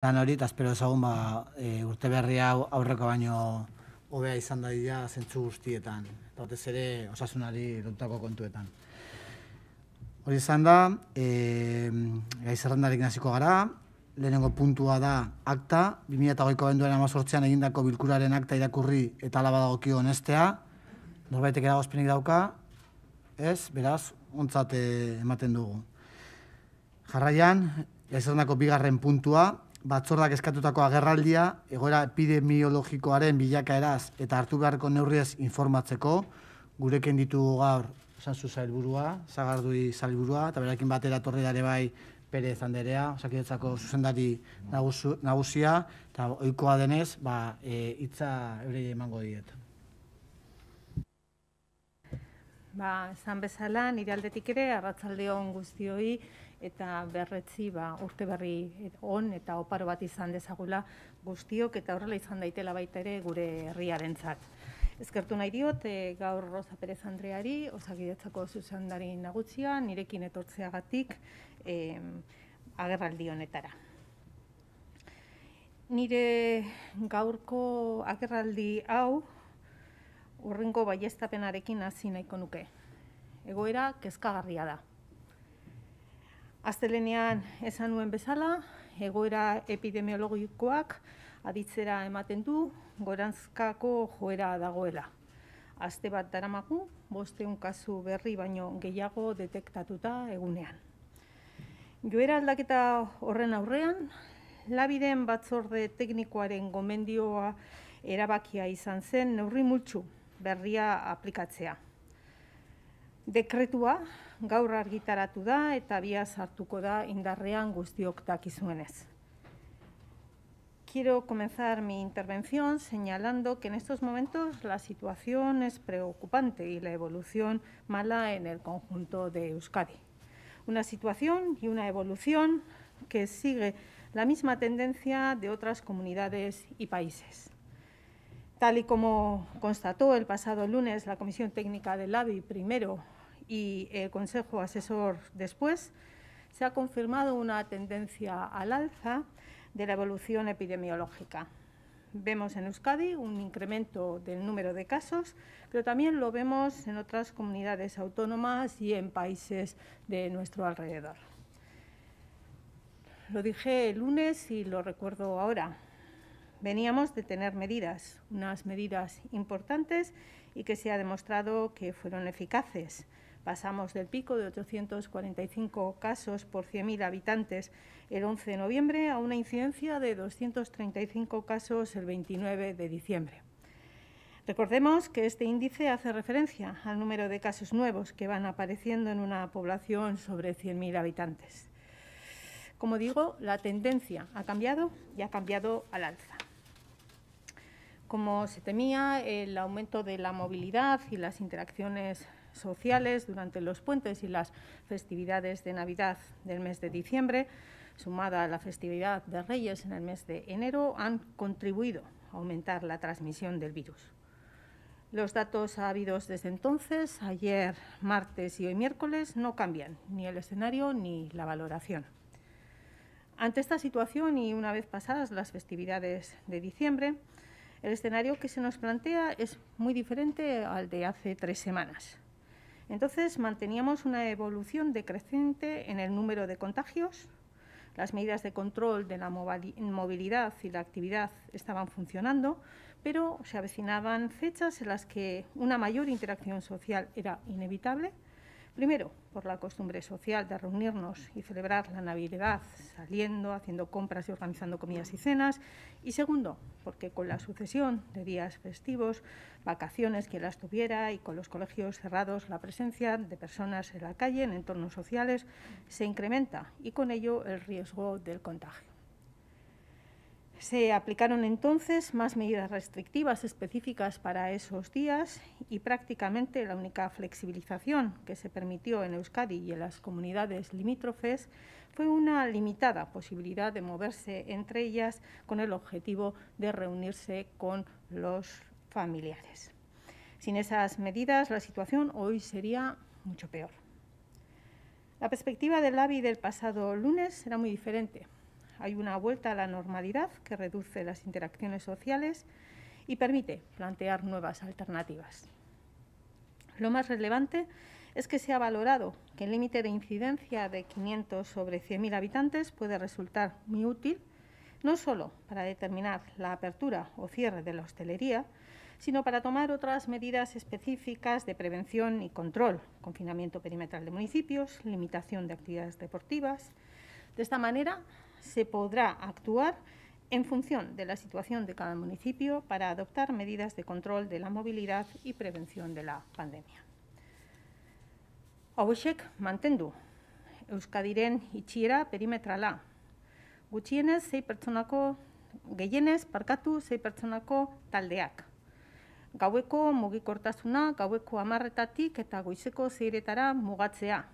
lan hori, eta espero ezagun urte berria aurreko baino hobea izan dadila zentzu guztietan, eta batez ere osasunari lotutako kontuetan. Hori izan da, gai zerrendarekin hasiko gara. Lehenengo puntua da akta, 2008ko abenduaren 18an egindako bilkuraren akta irakurri eta hala badagokio onestea. Norbaitek eragozpenik dauka, ez, beraz, ontzat ematen dugu. Jarraian, gai zerrendako bigarren puntua, batzordak eskatutako agerraldia, egoera epidemiologikoaren bilakaeraz eta hartu beharreko neurriez informatzeko, gurekin ditugu gaur Sanzu sailburua, Sagardui sailburua, eta berarekin batera etorri da ere bai Perez Anderea, Osakidetzako zuzendari nagusia, eta ohikoa denez, hitza eurei emango diet. Esan bezala, nire aldetik ere, arratsalde on guztioi, eta berretzi urte berri on eta oparo bat izan dezagula guztiok, eta horrela izan daitela baita ere gure herriarentzat. Eskertu nahi diot, gaur Rosa Perez Andreari, Osakidetzako zuzendari nagusia, nirekin etortzeagatik agerraldi honetara. Nire gaurko agerraldi hau, hurrengo baieztapenarekin hasi nahiko nuke. Egoera kezkagarria da. Astelehenean esan nuen bezala, egoera epidemiologikoak aditzera ematen du goranzkako joera dagoela. Aste bat daramagu, 500 kasu berri baino gehiago detektatuta egunean. Joera aldaketa horren aurrean, Labiden batzorde teknikoaren gomendioa erabakia izan zen neurri multzu berria aplikatzea. Dekretua gaur argitaratu da eta biaz hartuko da indarrean guztiok dakizuenez. Quiero comenzar mi intervención señalando que en estos momentos la situación es preocupante y la evolución mala en el conjunto de Euskadi. Una situación y una evolución que sigue la misma tendencia de otras comunidades y países. Tal y como constató el pasado lunes la Comisión Técnica del LABI primero y el Consejo Asesor después, se ha confirmado una tendencia al alza de la evolución epidemiológica. Vemos en Euskadi un incremento del número de casos, pero también lo vemos en otras comunidades autónomas y en países de nuestro alrededor. Lo dije el lunes y lo recuerdo ahora. Veníamos de tener medidas, unas medidas importantes y que se ha demostrado que fueron eficaces. Pasamos del pico de 845 casos por 100.000 habitantes el 11 de noviembre a una incidencia de 235 casos el 29 de diciembre. Recordemos que este índice hace referencia al número de casos nuevos que van apareciendo en una población sobre 100.000 habitantes. Como digo, la tendencia ha cambiado y ha cambiado al alza. Como se temía, el aumento de la movilidad y las interacciones sociales durante los puentes y las festividades de Navidad del mes de diciembre, sumada a la festividad de Reyes en el mes de enero, han contribuido a aumentar la transmisión del virus. Los datos habidos desde entonces, ayer martes y hoy miércoles, no cambian ni el escenario ni la valoración. Ante esta situación y una vez pasadas las festividades de diciembre, el escenario que se nos plantea es muy diferente al de hace 3 semanas. Entonces, manteníamos una evolución decreciente en el número de contagios, las medidas de control de la movilidad y la actividad estaban funcionando, pero se avecinaban fechas en las que una mayor interacción social era inevitable. Primero, por la costumbre social de reunirnos y celebrar la Navidad saliendo, haciendo compras y organizando comidas y cenas. Y segundo, porque con la sucesión de días festivos, vacaciones, quien las tuviera, y con los colegios cerrados, la presencia de personas en la calle, en entornos sociales, se incrementa y con ello el riesgo del contagio. Se aplicaron entonces más medidas restrictivas específicas para esos días y prácticamente la única flexibilización que se permitió en Euskadi y en las comunidades limítrofes fue una limitada posibilidad de moverse entre ellas con el objetivo de reunirse con los familiares. Sin esas medidas, la situación hoy sería mucho peor. La perspectiva del LABI del pasado lunes era muy diferente. hay una vuelta a la normalidad que reduce las interacciones sociales y permite plantear nuevas alternativas. Lo más relevante es que se ha valorado que el límite de incidencia de 500 sobre 100.000 habitantes puede resultar muy útil, no solo para determinar la apertura o cierre de la hostelería, sino para tomar otras medidas específicas de prevención y control, confinamiento perimetral de municipios, limitación de actividades deportivas. De esta manera, se podrá actuar en función de la situación de cada municipio para adoptar medidas de control de la movilidad y prevención de la pandemia. Hauexek mantendu, Euskadiren itxiera perimetrala. Gutxienez 6 pertsonako, gehienez, 6 pertsonako taldeak. Gaueko mugikortasuna, gaueko 10:00 eta goizeko 6:00 mugatzea.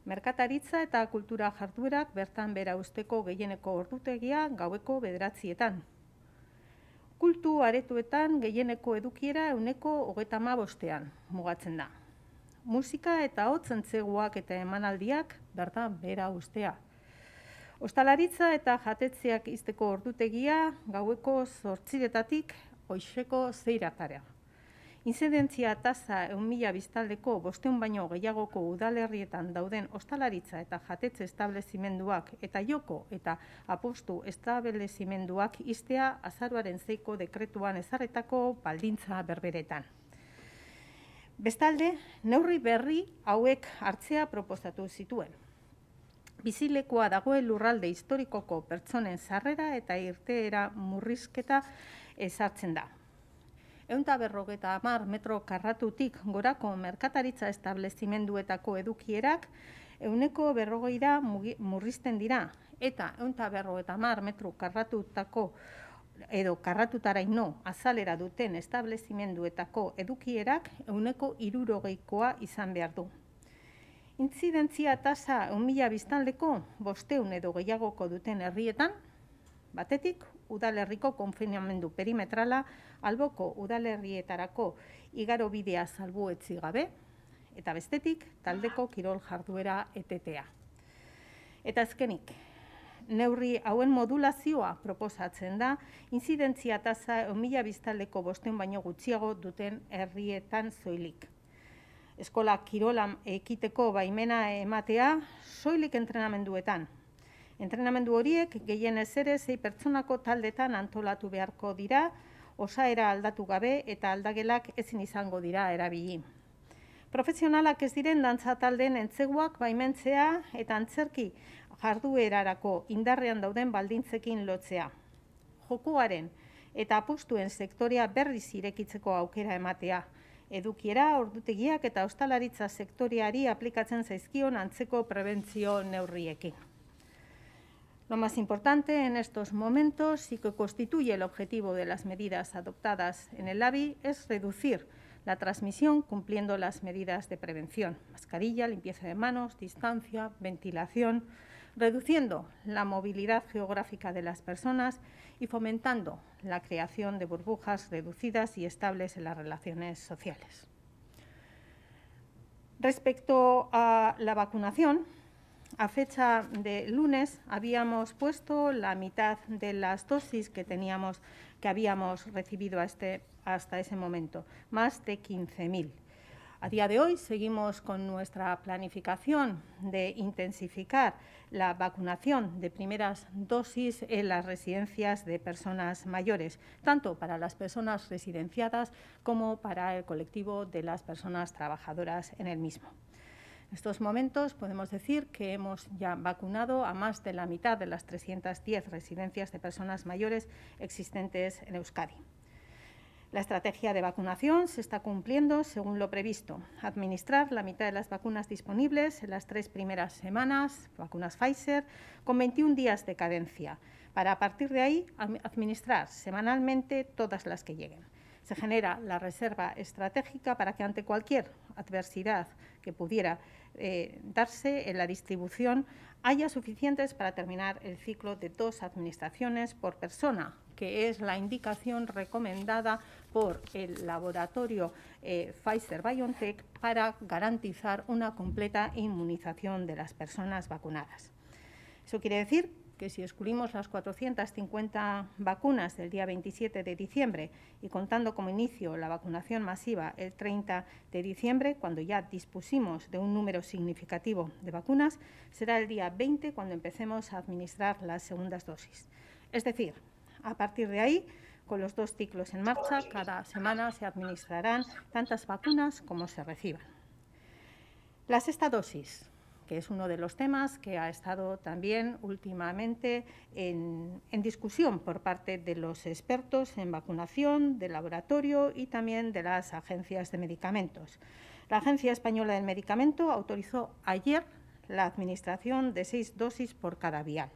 Merkataritza eta kultura jarduerak bertan bera usteko gehieneko ordutegia gaueko 9:00. Kultu aretoetan gehieneko edukiera 35% mugatzen da. Musika eta hotz entseguak eta emanaldiak bertan bera ustea. Ostalaritza eta jatetzeak izteko ordutegia gaueko 8:00 goizeko 6:00. Inzidentzia tasa 1.000 biztaldeko 500 baino gehiagoko udalerrietan dauden ostalaritza eta jatetze establezimenduak eta joko eta apostu establezimenduak iztea azaroaren 6ko dekretuan ezarritako baldintza berberetan. Bestalde, neurri berri hauek hartzea proposatu zituen. Bizilekoa dagoen lurralde historikoko pertsonen sarrera eta irteera murrizketa ezartzen da. 150 metro karratutik gorako merkataritza establezimenduetako edukierak 40%ra murrizten dira eta 150 metro karratutako edo karratutaraino azalera duten establezimenduetako edukierak 60%koa izan behar du. Intzidentzia tasa 1.000 biztanleko 500 edo gehiagoko duten herrietan, batetik, udalerriko konfinamendu perimetrala alboko udalerrietarako igarobidea salbuetsi gabe, eta bestetik, taldeko kirol jarduera etetea. Eta azkenik, neurri hauen modulazioa proposatzen da, intzidentzia tasa 1.000 biztanleko 500 baino gutxiago duten herrietan zoilik. Eskola kirola ekiteko baimena ematea soilik entrenamenduetan. Entrenamendu horiek gehienez ere 6 pertsonako taldetan antolatu beharko dira, osaera aldatu gabe eta aldagelak ezin izango dira erabili. Profesionalak ez diren dantza taldeen entseguak baimentzea eta antzerki jarduerarako indarrean dauden baldintzekin lotzea. Jokoaren eta apustuen sektorea berriz irekitzeko aukera ematea. Edukiera, ordutegiak eta ostalaritza sektoreari aplikatzen zaizkion antzeko prebentzio neurriekin. Lo más importante en estos momentos y que constituye el objetivo de las medidas adoptadas en el LABI es reducir la transmisión cumpliendo las medidas de prevención, mascarilla, limpieza de manos, distancia, ventilación, reduciendo la movilidad geográfica de las personas y fomentando la creación de burbujas reducidas y estables en las relaciones sociales. Respecto a la vacunación, a fecha de lunes habíamos puesto la mitad de las dosis que habíamos recibido hasta ese momento, más de 15.000. A día de hoy seguimos con nuestra planificación de intensificar la vacunación de primeras dosis en las residencias de personas mayores, tanto para las personas residenciadas como para el colectivo de las personas trabajadoras en el mismo. En estos momentos podemos decir que hemos ya vacunado a más de la mitad de las 310 residencias de personas mayores existentes en Euskadi. La estrategia de vacunación se está cumpliendo según lo previsto. Administrar la mitad de las vacunas disponibles en las 3 primeras semanas, vacunas Pfizer, con 21 días de cadencia, para a partir de ahí administrar semanalmente todas las que lleguen. Se genera la reserva estratégica para que ante cualquier adversidad que pudiera darse en la distribución haya suficientes para terminar el ciclo de 2 administraciones por persona, que es la indicación recomendada por el laboratorio Pfizer-BioNTech para garantizar una completa inmunización de las personas vacunadas. Eso quiere decir que si excluimos las 450 vacunas del día 27 de diciembre y contando como inicio la vacunación masiva el 30 de diciembre, cuando ya dispusimos de un número significativo de vacunas, será el día 20 cuando empecemos a administrar las segundas dosis. Es decir, a partir de ahí, con los 2 ciclos en marcha, cada semana se administrarán tantas vacunas como se reciban. La sexta dosis, que es uno de los temas que ha estado también últimamente en discusión por parte de los expertos en vacunación, del laboratorio y también de las agencias de medicamentos. La Agencia Española del Medicamento autorizó ayer la administración de 6 dosis por cada vial.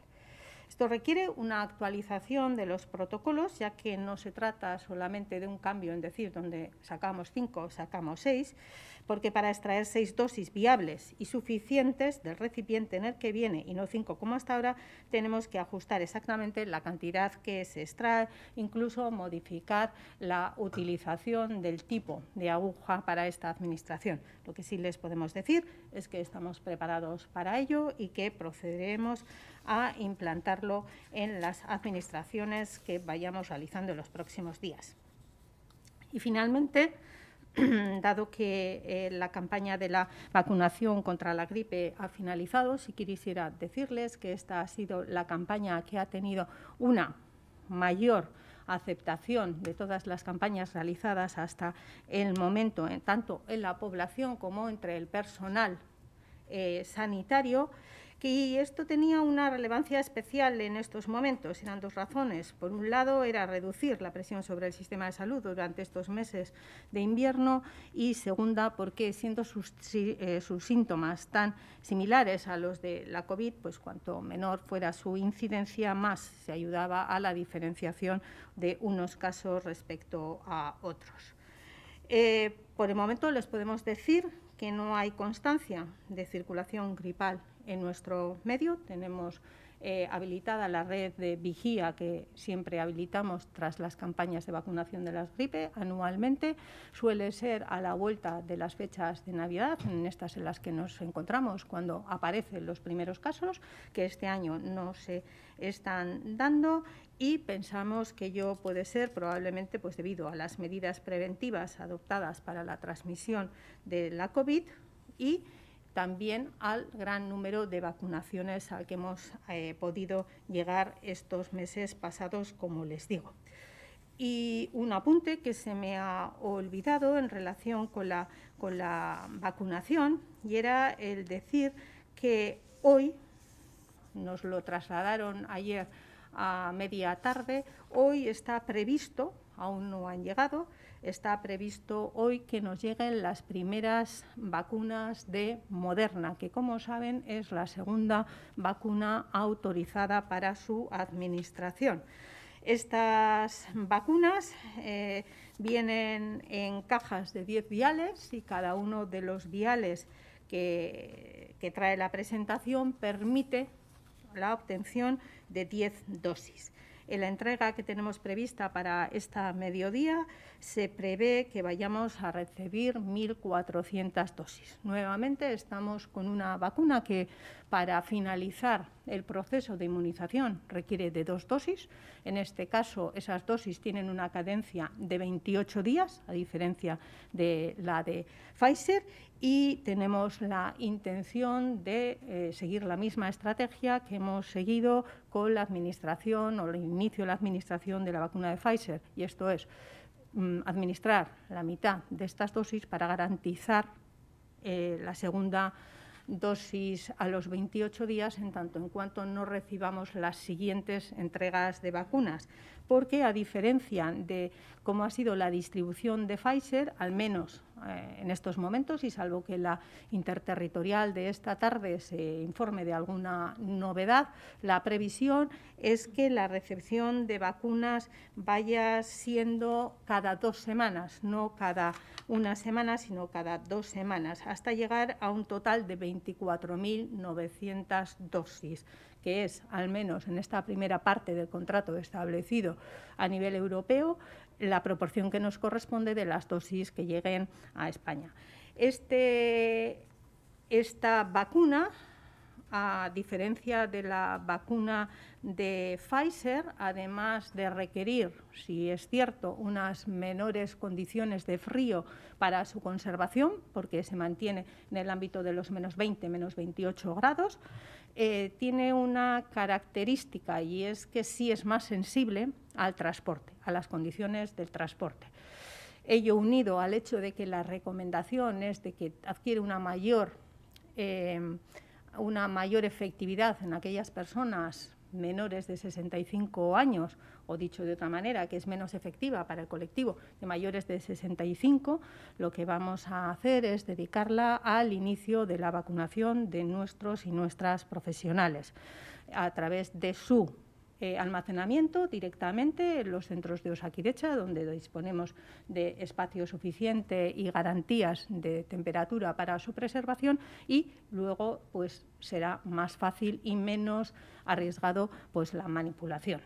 Esto requiere una actualización de los protocolos, ya que no se trata solamente de un cambio en decir donde sacamos 5 o sacamos 6, porque para extraer 6 dosis viables y suficientes del recipiente en el que viene y no 5 como hasta ahora, tenemos que ajustar exactamente la cantidad que se extrae, incluso modificar la utilización del tipo de aguja para esta administración. Lo que sí les podemos decir es que estamos preparados para ello y que procederemos a implantarlo en las administraciones que vayamos realizando en los próximos días. Y finalmente, dado que la campaña de la vacunación contra la gripe ha finalizado, sí quisiera decirles que esta ha sido la campaña que ha tenido una mayor aceptación de todas las campañas realizadas hasta el momento, tanto en la población como entre el personal sanitario, y esto tenía una relevancia especial en estos momentos. Eran 2 razones. Por un lado, era reducir la presión sobre el sistema de salud durante estos meses de invierno y segunda, porque siendo sus síntomas tan similares a los de la COVID, pues cuanto menor fuera su incidencia, más se ayudaba a la diferenciación de unos casos respecto a otros. Por el momento les podemos decir que no hay constancia de circulación gripal en nuestro medio. Tenemos habilitada la red de vigía que siempre habilitamos tras las campañas de vacunación de la gripe anualmente. Suele ser a la vuelta de las fechas de Navidad, en estas en las que nos encontramos cuando aparecen los primeros casos, que este año no se están dando, y pensamos que ello puede ser probablemente pues, debido a las medidas preventivas adoptadas para la transmisión de la COVID y también al gran número de vacunaciones al que hemos podido llegar estos meses pasados, como les digo. Y un apunte que se me ha olvidado en relación con la vacunación, y era el decir que hoy, nos lo trasladaron ayer a media tarde, hoy está previsto, aún no han llegado, está previsto hoy que nos lleguen las primeras vacunas de Moderna, que como saben es la segunda vacuna autorizada para su administración. Estas vacunas vienen en cajas de 10 viales y cada uno de los viales que trae la presentación permite la obtención de 10 dosis. En la entrega que tenemos prevista para esta mediodía se prevé que vayamos a recibir 1.400 dosis. Nuevamente estamos con una vacuna que para finalizar el proceso de inmunización requiere de 2 dosis. En este caso, esas dosis tienen una cadencia de 28 días, a diferencia de la de Pfizer, y tenemos la intención de seguir la misma estrategia que hemos seguido con la administración o el inicio de la administración de la vacuna de Pfizer, y esto es administrar la mitad de estas dosis para garantizar la segunda dosis a los 28 días, en tanto en cuanto no recibamos las siguientes entregas de vacunas, porque a diferencia de cómo ha sido la distribución de Pfizer, al menos en estos momentos, y salvo que la interterritorial de esta tarde se informe de alguna novedad, la previsión es que la recepción de vacunas vaya siendo cada 2 semanas, no cada una semana, sino cada 2 semanas, hasta llegar a un total de 24.900 dosis, que es, al menos en esta primera parte del contrato establecido a nivel europeo, la proporción que nos corresponde de las dosis que lleguen a España. Esta vacuna a diferencia de la vacuna de Pfizer, además de requerir, si es cierto, unas menores condiciones de frío para su conservación, porque se mantiene en el ámbito de los menos 20, menos 28 grados, tiene una característica, y es que sí es más sensible al transporte, a las condiciones del transporte. Ello unido al hecho de que la recomendación es de que adquiere una mayor efectividad en aquellas personas menores de 65 años, o dicho de otra manera, que es menos efectiva para el colectivo de mayores de 65, lo que vamos a hacer es dedicarla al inicio de la vacunación de nuestros y nuestras profesionales a través de su almacenamiento directamente en los centros de Osakidetza, donde disponemos de espacio suficiente y garantías de temperatura para su preservación, y luego pues será más fácil y menos arriesgado pues la manipulación.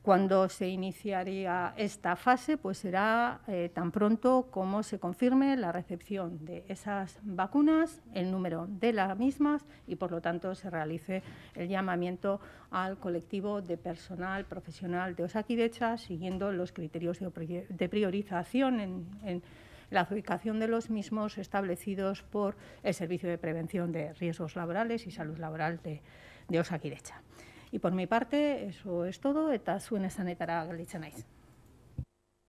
Cuando se iniciaría esta fase, pues será tan pronto como se confirme la recepción de esas vacunas, el número de las mismas y, por lo tanto, se realice el llamamiento al colectivo de personal profesional de Osakidetza, siguiendo los criterios de priorización en la adjudicación de los mismos establecidos por el Servicio de Prevención de Riesgos Laborales y Salud Laboral de Osakidetza. Y por mi parte, eso es todo, eta zuen esanetara gelditzen naiz.